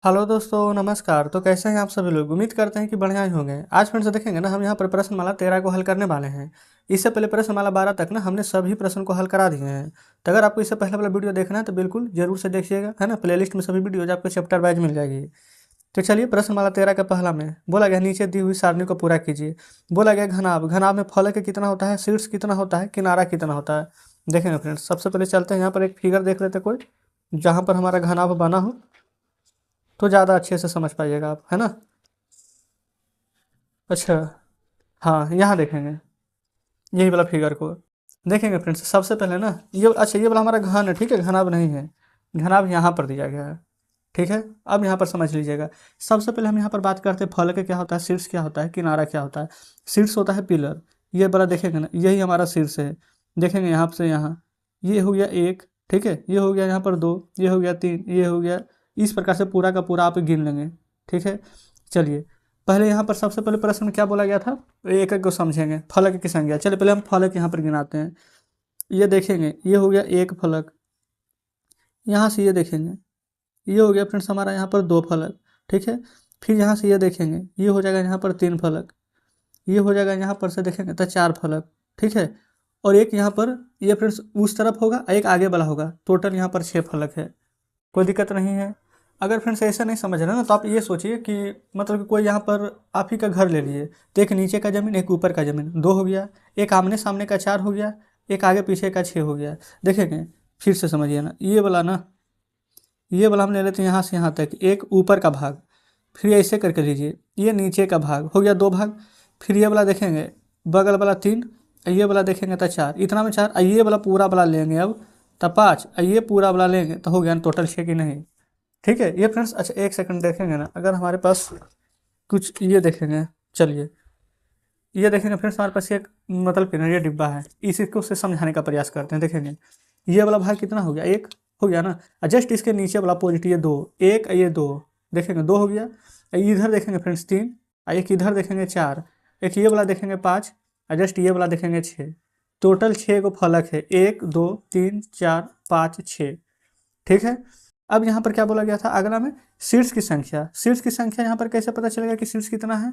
Hello दोस्तों, नमस्कार। तो कैसे हैं आप सभी लोग? उम्मीद करते हैं कि बढ़िया ही होंगे। आज फ्रेंड्स देखेंगे ना, हम यहाँ पर प्रश्नमाला 13 को हल करने वाले हैं। इससे पहले प्रश्नमाला 12 तक ना हमने सभी प्रश्न को हल करा दिए हैं। तो अगर आपको इससे पहले वाला वीडियो देखना है तो बिल्कुल जरूर से देखिएगा, है ना। प्लेलिस्ट में सभी वीडियोज आपको चैप्टर वाइज मिल जाएगी। तो चलिए, प्रश्नमाला 13 का पहला में बोला गया, नीचे दी हुई सारणी को पूरा कीजिए। बोला गया घनाभ। घनाभ में फलक कितना होता है, शीर्ष कितना होता है, किनारा कितना होता है। देखेंगे फ्रेंड्स, सबसे पहले चलते हैं यहाँ पर एक फिगर देख लेते हैं कोई, जहाँ पर हमारा घनाभ बना हो तो ज़्यादा अच्छे से समझ पाइएगा आप, है ना। अच्छा, हाँ यहाँ देखेंगे, यही वाला फिगर को देखेंगे फ्रेंड्स। सबसे पहले ना ये, अच्छा ये वाला हमारा घन है, ठीक है, घनाभ नहीं है। घनाभ यहाँ पर दिया गया है, ठीक है। अब यहाँ पर समझ लीजिएगा। सबसे पहले हम यहाँ पर बात करते हैं फलक क्या होता है, शीर्ष क्या होता है, किनारा क्या होता है। शीर्ष होता है पिलर, ये वाला देखेंगे ना, यही हमारा शीर्ष है। देखेंगे यहाँ से यहाँ, ये हो गया एक, ठीक है, ये हो गया यहाँ पर दो, ये हो गया तीन, ये हो गया। इस प्रकार से पूरा का पूरा आप गिन लेंगे, ठीक है। चलिए, पहले यहाँ पर सबसे पहले प्रश्न में क्या बोला गया था, एक एक को समझेंगे। फलक की संख्या, चलिए पहले हम फलक यहाँ पर गिनाते हैं। ये देखेंगे, ये हो गया एक फलक। यहाँ से ये देखेंगे, ये हो गया फ्रेंड्स हमारा यहाँ पर दो फलक, ठीक है। फिर यहाँ से ये देखेंगे, ये हो जाएगा यहाँ पर तीन फलक। ये हो जाएगा यहाँ पर से देखेंगे तो चार फलक, ठीक है। और एक यहाँ पर, ये फ्रेंड्स उस तरफ होगा, एक आगे वाला होगा। टोटल यहाँ पर 6 फलक है, कोई दिक्कत नहीं है। अगर फ्रेंड्स ऐसा नहीं समझ रहे ना, तो आप ये सोचिए कि मतलब कि कोई यहाँ पर आप ही का घर ले लिए, तो एक नीचे का ज़मीन, एक ऊपर का ज़मीन, दो हो गया। एक आमने सामने का 4 हो गया, एक आगे पीछे का 6 हो गया। देखेंगे, फिर से समझिए ना, ये वाला ना, ये वाला हम ले लेते हैं यहाँ से यहाँ तक, एक ऊपर का भाग। फिर ऐसे करके लीजिए, ये नीचे का भाग हो गया 2 भाग। फिर ये वाला देखेंगे, बगल वाला 3, ये वाला देखेंगे तो 4, इतना में 4। ये वाला पूरा वाला लेंगे अब तो 5, ये पूरा वाला लेंगे तो हो गया टोटल 6 की नहीं, ठीक है। ये फ्रेंड्स, अच्छा एक सेकंड देखेंगे ना, अगर हमारे पास कुछ ये देखेंगे, चलिए ये देखेंगे फ्रेंड्स, हमारे पास एक मतलब कि ना ये डिब्बा है, इसी को से समझाने का प्रयास करते हैं। देखेंगे, ये वाला भाग कितना हो गया, एक हो गया ना। जस्ट इसके नीचे वाला पॉजिटिव, ये दो, एक ये दो, देखेंगे दो हो गया। इधर देखेंगे फ्रेंड्स 3, एक इधर देखेंगे 4, एक ये वाला देखेंगे 5, जस्ट ये वाला देखेंगे 6। टोटल 6 को फलक है, 1 2 3 4 5 6, ठीक है। अब यहाँ पर क्या बोला गया था अगला में, शीर्ष की संख्या। शीर्ष की संख्या यहाँ पर कैसे पता चलेगा कि शीर्ष कितना है।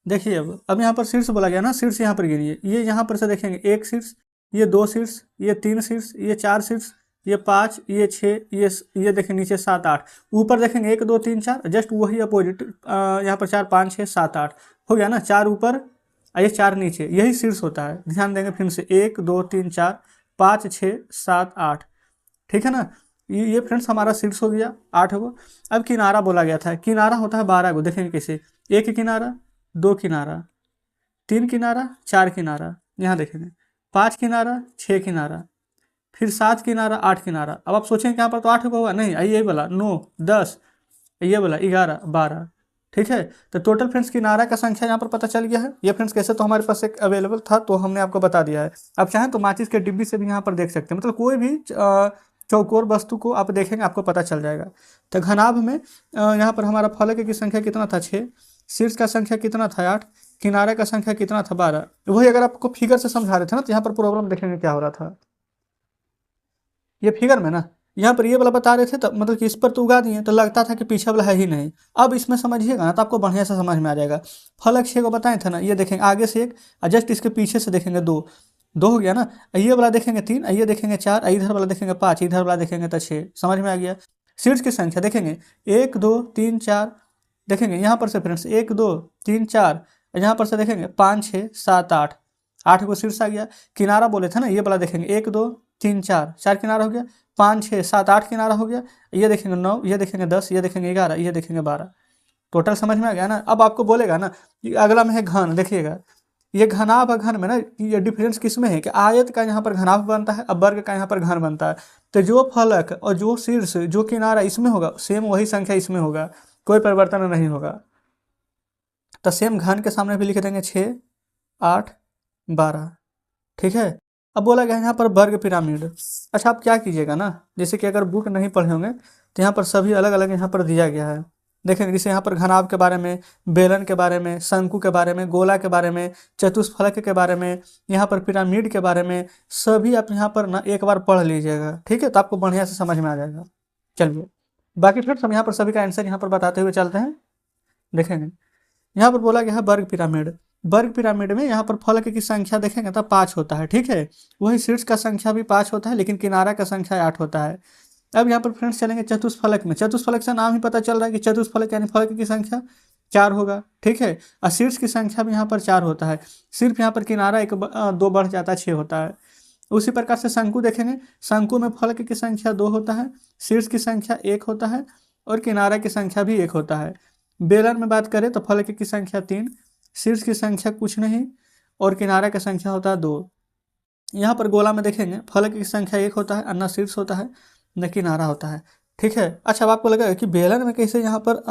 देखिए, अब यहाँ पर शीर्ष बोला गया ना, शीर्ष यहाँ पर गिनिए। ये यहाँ पर से देखेंगे, एक शीर्ष, ये दो शीर्ष, ये तीन शीर्ष, ये चार शीर्ष, ये 5, ये 6, ये देखें नीचे 7 8। ऊपर देखेंगे 1 2 3 4, जस्ट वही अपोजिट, यहाँ पर 4 5 6 7 8 हो गया ना। 4 ऊपर और ये 4 नीचे, यही शीर्ष होता है। ध्यान देंगे फिर से, 1 2 3 4 5 6 7 8, ठीक है ना। ये फ्रेंड्स हमारा शीर्ष हो गया 8 गो। अब किनारा बोला गया था, किनारा होता है 12 गो। देखेंगे कैसे, एक किनारा, दो किनारा, तीन किनारा, चार किनारा, यहाँ देखेंगे 5 किनारा, 6 किनारा, फिर 7 किनारा, 8 किनारा। अब आप सोचेंगे यहाँ पर तो 8 होगा, नहीं, ये वाला 9 10, ये वाला 11 12, ठीक है। तो टोटल फ्रेंड्स किनारा का संख्या यहाँ पर पता चल गया है। ये फ्रेंड्स कैसे, तो हमारे पास एक अवेलेबल था तो हमने आपको बता दिया है। अब चाहें तो माचिस के डिब्बी से भी यहाँ पर देख सकते हैं, मतलब कोई भी चौकोर वस्तु को आप देखेंगे आपको पता चल जाएगा। तो घनाभ में यहाँ पर हमारा फलक की संख्या कितना था, 6। शीर्ष का संख्या कितना था, 8। किनारे का संख्या कितना था, 12। वही अगर आपको फिगर से समझा रहे थे ना, तो यहाँ पर प्रॉब्लम देखेंगे क्या हो रहा था। ये फिगर में ना, यहाँ पर ये वाला बता रहे थे तो मतलब कि इस पर तो उगा दिए तो लगता था कि पीछे वाला है ही नहीं। अब इसमें समझिएगा ना तो आपको बढ़िया से समझ में आ जाएगा। फलक 6 को बताए थे ना, ये देखेंगे आगे से एक, जस्ट इसके पीछे से देखेंगे 2 2 हो गया ना। ये वाला देखेंगे 3, ये देखेंगे 4, इधर वाला देखेंगे 5, इधर वाला देखेंगे तो 6। समझ में आ गया। शीर्ष की संख्या देखेंगे, 1 2 3 4, देखेंगे यहाँ पर से फ्रेंड्स 1 2 3 4, यहाँ पर से देखेंगे 5 6 7 8, 8 को शीर्ष आ गया। किनारा बोले थे ना, ये वाला देखेंगे 1 2 3 4, 4 किनारा हो गया। 5 6 7 8 किनारा हो गया। ये देखेंगे 9, ये देखेंगे 10, ये देखेंगे 11, ये देखेंगे 12। टोटल समझ में आ गया ना। अब आपको बोलेगा ना कि अगला में है घन। देखिएगा, ये घनाभ और घन में ना ये डिफरेंस किस में है कि आयत का यहाँ पर घनाभ बनता है, अब वर्ग का यहाँ पर घन बनता है। तो जो फलक और जो शीर्ष जो किनारा इसमें होगा, सेम वही संख्या इसमें होगा, कोई परिवर्तन नहीं होगा। तो सेम घन के सामने भी लिख देंगे 6 8 12, ठीक है। अब बोला गया यहाँ पर वर्ग पिरामिड। अच्छा, आप क्या कीजिएगा ना, जैसे कि अगर बुक नहीं पढ़े होंगे तो यहाँ पर सभी अलग अलग यहाँ पर दिया गया है। देखेंगे जैसे यहाँ पर घनाभ के बारे में, बेलन के बारे में, शंकु के बारे में, गोला के बारे में, चतुष्फलक के बारे में, यहाँ पर पिरामिड के बारे में, सभी आप यहाँ पर ना एक बार पढ़ लीजिएगा, ठीक है। तो आपको बढ़िया से समझ में आ जाएगा। चलिए, बाकी फ्रेंड्स हम यहाँ पर सभी का आंसर यहाँ पर बताते हुए चलते हैं, देखेंगे। यहाँ पर बोला गया है वर्ग पिरामिड। वर्ग पिरामिड में यहाँ पर फलक की संख्या देखेंगे तो 5 होता है, ठीक है। वही शीर्ष का संख्या भी 5 होता है, लेकिन किनारा का संख्या 8 होता है। अब यहाँ पर फ्रेंड्स चलेंगे चतुष्फलक में। चतुष्फलक से नाम ही पता चल रहा है कि चतुष्फलक यानी फलक की संख्या 4 होगा, ठीक है। और शीर्ष की संख्या भी यहाँ पर 4 होता है, सिर्फ यहाँ पर किनारा 2 बढ़ जाता है, 6 होता है। उसी प्रकार से शंकु देखेंगे, शंकु में फलक की संख्या 2 होता है, शीर्ष की संख्या 1 होता है और किनारा की संख्या भी 1 होता है। बेलन में बात करें तो फलक की संख्या 3, शीर्ष की संख्या कुछ नहीं और किनारा की संख्या होता है 2। यहाँ पर गोला में देखेंगे फलक की संख्या 1 होता है और न शीर्ष होता है न किनारा होता है, ठीक है। अच्छा, अब आपको लगा कि बेलन में कैसे यहाँ पर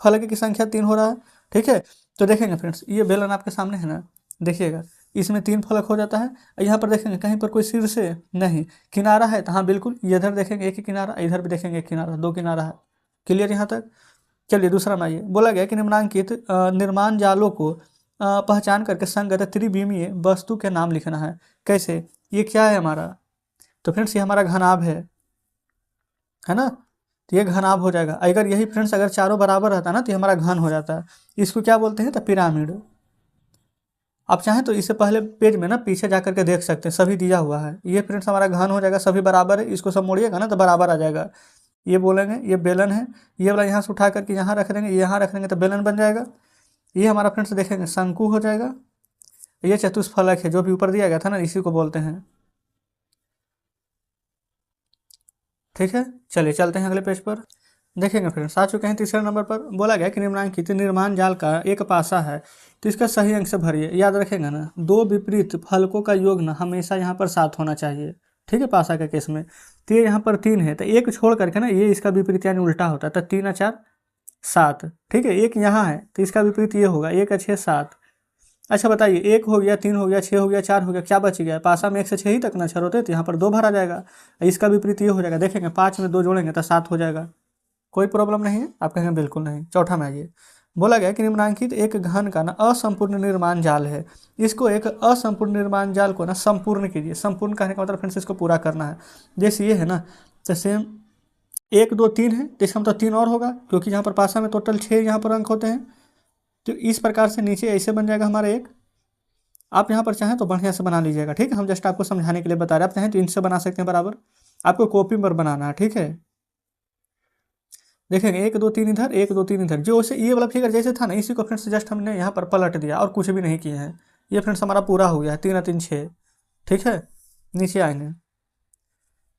फलक की संख्या 3 हो रहा है, ठीक है। तो देखेंगे फ्रेंड्स, ये बेलन आपके सामने है ना, देखिएगा इसमें 3 फलक हो जाता है। यहाँ पर देखेंगे कहीं पर कोई शीर्ष है नहीं, किनारा है तो हाँ बिल्कुल, इधर देखेंगे एक ही किनारा, इधर भी देखेंगे एक किनारा, 2 किनारा है। क्लियर यहाँ तक? चलिए दूसरा में आइए। बोला गया कि निम्नांकित निर्माण जालों को पहचान करके संगत त्रिविमीय वस्तु के नाम लिखना है। कैसे? ये क्या है हमारा? तो फ्रेंड्स ये हमारा घनाभ है ना। तो ये घनाभ हो जाएगा। अगर यही फ्रेंड्स अगर चारों बराबर रहता ना तो ये हमारा घन हो जाता है। इसको क्या बोलते हैं? तो पिरामिड। आप चाहें तो इससे पहले पेज में ना पीछे जा करके देख सकते हैं, सभी दिया हुआ है। ये फ्रेंड्स हमारा घन हो जाएगा, सभी बराबर है। इसको सब मोड़िएगा ना तो बराबर आ जाएगा। ये बोलेंगे ये बेलन है, ये वाला यहाँ से उठा करके यहाँ रख देंगे, यहाँ रख देंगे तो बेलन बन जाएगा। ये हमारा फ्रेंड्स देखेंगे शंकु हो जाएगा। ये चतुष्फलक है जो भी ऊपर दिया गया था ना, इसी को बोलते हैं, ठीक है। चलिए चलते हैं अगले पेज पर। देखेंगे फ्रेंड्स, आ चुके हैं तीसरे नंबर पर। बोला गया कि निम्नांकित निर्माण जाल का एक पासा है तो इसका सही अंक से भरिए। याद रखेंगे ना, 2 विपरीत फलकों का योग ना हमेशा यहाँ पर 7 होना चाहिए, ठीक है। पासा के केस में तो ये यहाँ पर 3 है तो एक छोड़ करके ना ये इसका विपरीत यानी उल्टा होता है, तो 3 और 4 7, ठीक है। एक यहाँ है तो इसका विपरीत ये होगा, 1 और 6 7। अच्छा बताइए, 1 हो गया, 3 हो गया, 6 हो गया, 4 हो गया, क्या बच गया? पासा में 1 से 6 ही तक ना अक्षर होते तो यहाँ पर 2 भरा जाएगा। इसका विपरीत ये हो जाएगा, देखेंगे 5 में 2 जोड़ेंगे तो 7 हो जाएगा। कोई प्रॉब्लम नहीं है? आप कहेंगे बिल्कुल नहीं। चौथा में आइए। बोला गया कि निम्नांकित एक घन का ना असंपूर्ण निर्माण जाल है, इसको एक असंपूर्ण निर्माण जाल को ना संपूर्ण कीजिए। संपूर्ण कहने का मतलब फ्रेंड्स इसको पूरा करना है। जैसे ये है ना, तो सेम 1 2 3 है तो इसका मतलब 3 और होगा, क्योंकि यहाँ पर पासा में टोटल 6 यहाँ पर अंक होते हैं। तो इस प्रकार से नीचे ऐसे बन जाएगा हमारा एक। आप यहाँ पर चाहें तो बढ़िया से बना लीजिएगा, ठीक है। हम जस्ट आपको समझाने के लिए बता रहे हैं। आप चाहें तो इनसे बना सकते हैं बराबर, आपको कॉपी पर बनाना है, ठीक है। देखेंगे 1 2 3 इधर, 1 2 3 इधर, जो से ये वाला फिगर जैसे था ना, इसी को फ्रेंड्स जस्ट हमने यहाँ पर पलट दिया और कुछ भी नहीं किए हैं। ये फ्रेंड्स हमारा पूरा हो गया है, 3 और 3 6, ठीक है। नीचे आएंगे,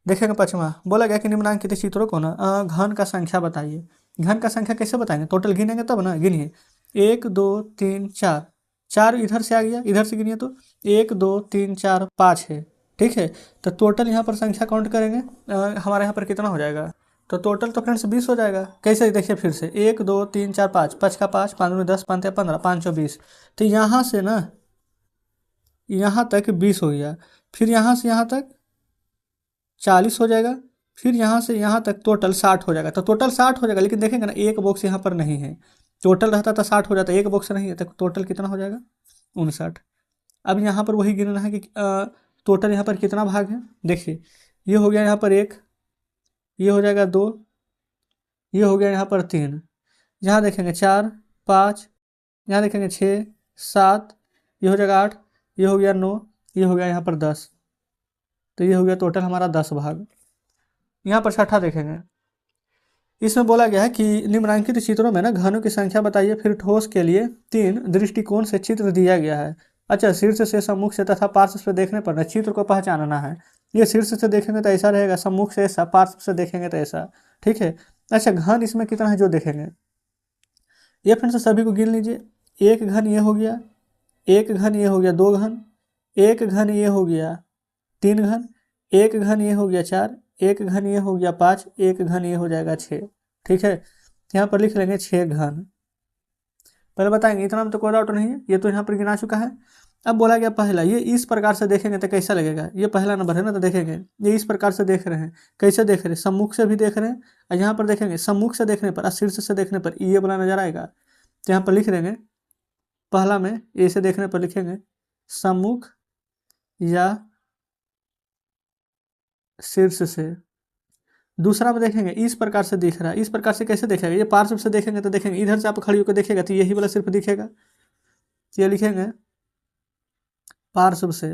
देखेंगे पाँचवा। बोला गया कि निम्नांकित चित्रों को ना घन का संख्या बताइए। घन का संख्या कैसे बताएंगे? टोटल गिनेंगे तब ना। गिनिए 1 2 3 4, 4 इधर से आ गया, इधर से गिनिए तो 1 2 3 4 5 है, ठीक है। तो टोटल यहाँ पर संख्या काउंट करेंगे, हमारे यहाँ पर कितना हो जाएगा? तो टोटल तो फ्रेंड्स 20 हो जाएगा। कैसे? देखिए फिर से 1 2 3 4 5, 5 का 5, 5 में 10, 5 15, 5 20। तो यहाँ से ना यहाँ तक 20 हो गया, फिर यहाँ से यहाँ तक 40 हो जाएगा, फिर यहाँ से यहाँ तक टोटल 60 हो जाएगा। तो टोटल 60 हो जाएगा, लेकिन देखेंगे ना एक बॉक्स यहाँ पर नहीं है। टोटल रहता तो 60 हो जाता, एक बॉक्स नहीं है तो टोटल कितना हो जाएगा? 59। अब यहाँ पर वही गिनना है कि टोटल यहाँ पर कितना भाग है। देखिए ये हो गया यहाँ पर 1, ये हो जाएगा 2, ये हो गया यहाँ पर 3, यहाँ देखेंगे 4 5, यहाँ देखेंगे 6 7, ये हो जाएगा 8, ये हो गया 9, ये हो गया यहाँ पर 10। तो ये हो गया टोटल हमारा 10 भाग। यहाँ पर छठा देखेंगे, इसमें बोला गया है कि निम्नांकित चित्रों में ना घनों की संख्या बताइए, फिर ठोस के लिए 3 दृष्टिकोण से चित्र दिया गया है। अच्छा, शीर्ष से, सम्मुख से तथा पार्श्व से देखने पर ना चित्र को पहचानना है। ये शीर्ष से देखेंगे तो ऐसा रहेगा, सम्मुख से ऐसा, पार्श्व से देखेंगे तो ऐसा, ठीक है। अच्छा, घन इसमें कितना है जो देखेंगे, ये फ्रेंड्स सभी को गिन लीजिए। एक घन ये हो गया, एक घन ये हो गया, 2 घन, एक घन ये हो गया 3 घन, एक घन ये हो गया 4, एक घन ये हो गया 5, एक घन ये हो जाएगा 6, ठीक है। यहाँ पर लिख लेंगे 6 घन। पहले बताएंगे, इतना में तो कोई डाउट नहीं है, ये तो यहाँ पर गिना चुका है। अब बोला गया पहला, ये इस प्रकार से देखेंगे तो कैसा लगेगा? ये पहला नंबर है ना, तो देखेंगे ये इस प्रकार से देख रहे हैं। कैसे देख रहे हैं? सम्मुख से भी देख रहे हैं, और यहाँ पर देखेंगे सम्मुख से देखने पर और शीर्ष से देखने पर ये वाला नजर आएगा। तो यहाँ पर लिख देंगे पहला में ऐसे देखने पर लिखेंगे सम्मुख या शीर्ष से, दूसरा में देखेंगे इस प्रकार से दिख रहा है, इस प्रकार से कैसे देखेगा, ये पार्श्व से देखेंगे तो देखेंगे इधर से आप खड़ी होकर देखेगा तो यही वाला सिर्फ दिखेगा, ये लिखेंगे पार्श्व से।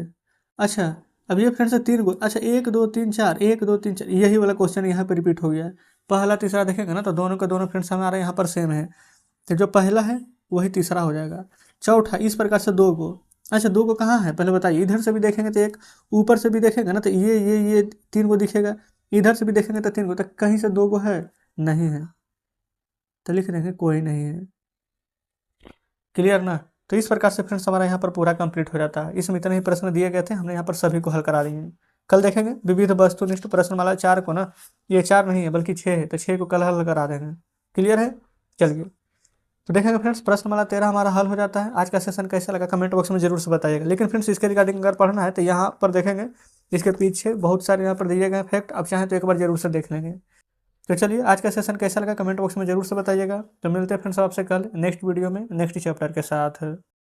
अच्छा, अब ये फ्रेंड्स तीन गो, अच्छा 1 2 3 4, 1 2 3 4, यही वाला क्वेश्चन यहाँ पे रिपीट हो गया है। पहला तीसरा देखेंगे ना तो दोनों का दोनों फ्रेंड्स हमारे यहाँ पर सेम है, तो जो पहला है वही तीसरा हो जाएगा। चौथा इस प्रकार से 2 गो, अच्छा 2 गो कहाँ है पहले बताइए, इधर से भी देखेंगे तो एक, ऊपर से भी देखेंगे ना तो ये 3 गो दिखेगा, इधर से भी देखेंगे तो 3 गो, तो कहीं से 2 गो है, नहीं है, तो लिख देंगे कोई नहीं है। क्लियर ना। तो इस प्रकार से फ्रेंड्स हमारा यहाँ पर पूरा कंप्लीट हो जाता है। इसमें इतने ही प्रश्न दिए गए थे, हमने यहाँ पर सभी को हल करा दिए हैं। कल देखेंगे विविध वस्तुनिष्ठ प्रश्नमाला 4 को ना, ये 4 नहीं है बल्कि 6 है, तो 6 को कल हल करा देंगे। क्लियर है, चलिए तो देखेंगे फ्रेंड्स प्रश्नमाला 13 हमारा हल हो जाता है। आज का सेशन कैसा लगा कमेंट बॉक्स में जरूर से बताइएगा। लेकिन फ्रेंड्स इसके रिगार्डिंग अगर पढ़ना है तो यहाँ पर देखेंगे, इसके पीछे बहुत सारे यहाँ पर दिए गए फैक्ट, आप चाहें तो एक बार जरूर से देख लेंगे। तो चलिए आज का सेशन कैसा लगा कमेंट बॉक्स में जरूर से बताइएगा। तो मिलते हैं फ्रेंड्स आपसे कल नेक्स्ट वीडियो में नेक्स्ट चैप्टर के साथ।